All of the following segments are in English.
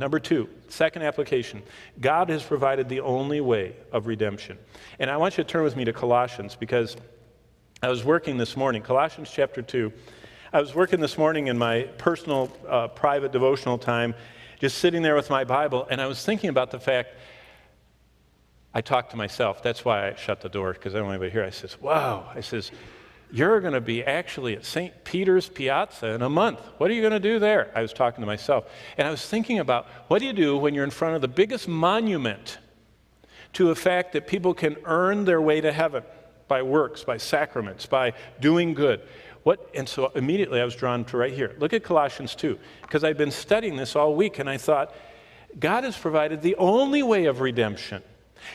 Number two, second application. God has provided the only way of redemption. And I want you to turn with me to Colossians, because I was working this morning, Colossians chapter 2. I was working this morning in my personal, private devotional time, just sitting there with my Bible, and I was thinking about the fact I talked to myself. That's why I shut the door, because I don't want anybody here. I says, wow. I says, you're going to be actually at St. Peter's Piazza in a month. What are you going to do there? I was talking to myself. And I was thinking about, what do you do when you're in front of the biggest monument to a fact that people can earn their way to heaven by works, by sacraments, by doing good? And so immediately I was drawn to right here. Look at Colossians 2, because I've been studying this all week, and I thought, God has provided the only way of redemption.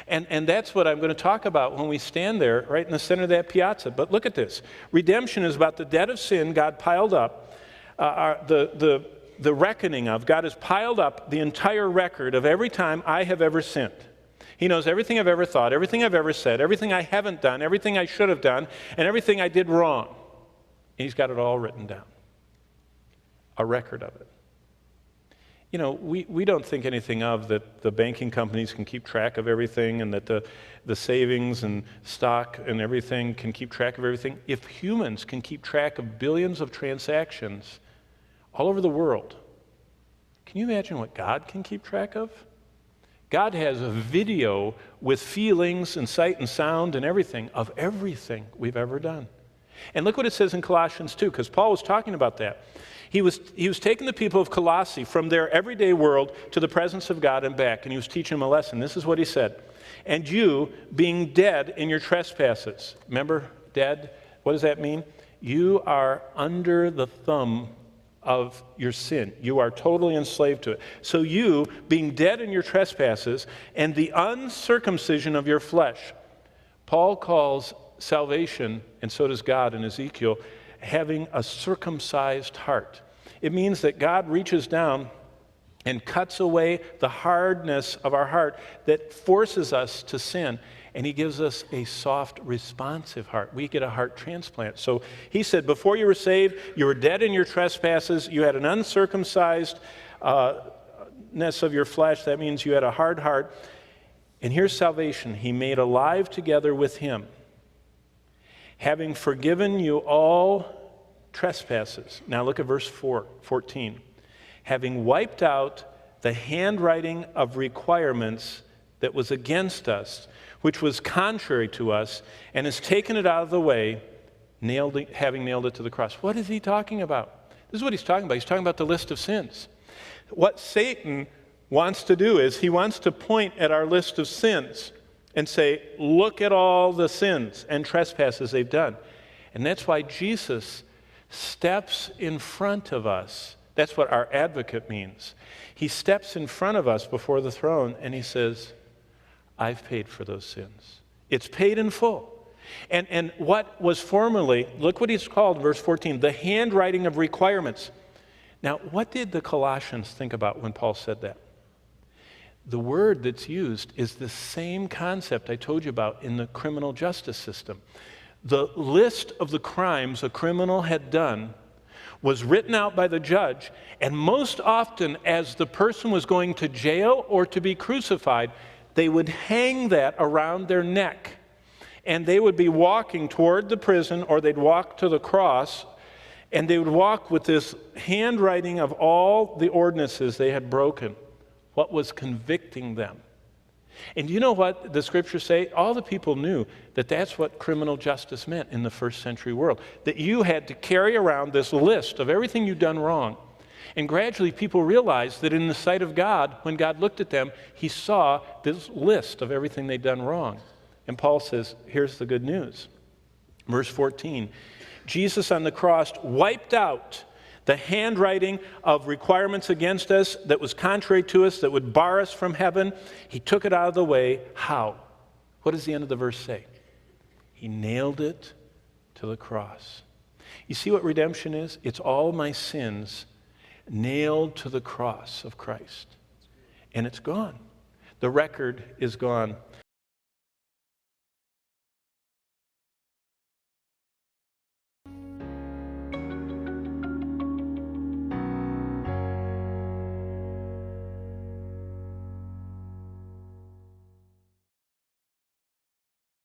And that's what I'm going to talk about when we stand there right in the center of that piazza. But look at this. Redemption is about the debt of sin God piled up, the reckoning of. God has piled up the entire record of every time I have ever sinned. He knows everything I've ever thought, everything I've ever said, everything I haven't done, everything I should have done, and everything I did wrong. And He's got it all written down. A record of it. You know, we don't think anything of that the banking companies can keep track of everything, and that the savings and stock and everything can keep track of everything. If humans can keep track of billions of transactions all over the world, can you imagine what God can keep track of? God has a video with feelings and sight and sound and everything of everything we've ever done. And look what it says in Colossians 2, because Paul was talking about that. He was taking the people of Colossae from their everyday world to the presence of God and back, and he was teaching them a lesson. This is what he said. And you, being dead in your trespasses. Remember, dead? What does that mean? You are under the thumb of your sin. You are totally enslaved to it. So you, being dead in your trespasses and the uncircumcision of your flesh. Paul calls salvation, and so does God in Ezekiel, having a circumcised heart. It means that God reaches down and cuts away the hardness of our heart that forces us to sin, and He gives us a soft, responsive heart. We get a heart transplant. So he said, before you were saved, you were dead in your trespasses, you had an uncircumcised ness of your flesh. That means you had a hard heart. And here's salvation. He made alive together with Him, having forgiven you all trespasses. Now look at verse 14. Having wiped out the handwriting of requirements that was against us, which was contrary to us, and has taken it out of the way, having nailed it to the cross. What is he talking about? This is what he's talking about. He's talking about the list of sins. What Satan wants to do is he wants to point at our list of sins and say, look at all the sins and trespasses they've done. And that's why Jesus steps in front of us. That's what our advocate means. He steps in front of us before the throne and he says, I've paid for those sins. It's paid in full. And what was formerly, look what he's called, verse 14, the handwriting of requirements. Now, what did the Colossians think about when Paul said that? The word that's used is the same concept I told you about in the criminal justice system. The list of the crimes a criminal had done was written out by the judge, and most often as the person was going to jail or to be crucified, they would hang that around their neck, and they would be walking toward the prison, or they'd walk to the cross, and they would walk with this handwriting of all the ordinances they had broken. What was convicting them. And you know what the scriptures say? All the people knew that that's what criminal justice meant in the first century world. That you had to carry around this list of everything you'd done wrong. And gradually people realized that in the sight of God, when God looked at them, He saw this list of everything they'd done wrong. And Paul says, here's the good news. Verse 14, Jesus on the cross wiped out the handwriting of requirements against us that was contrary to us, that would bar us from heaven. He took it out of the way. How? What does the end of the verse say? He nailed it to the cross. You see what redemption is? It's all my sins nailed to the cross of Christ. And it's gone. The record is gone.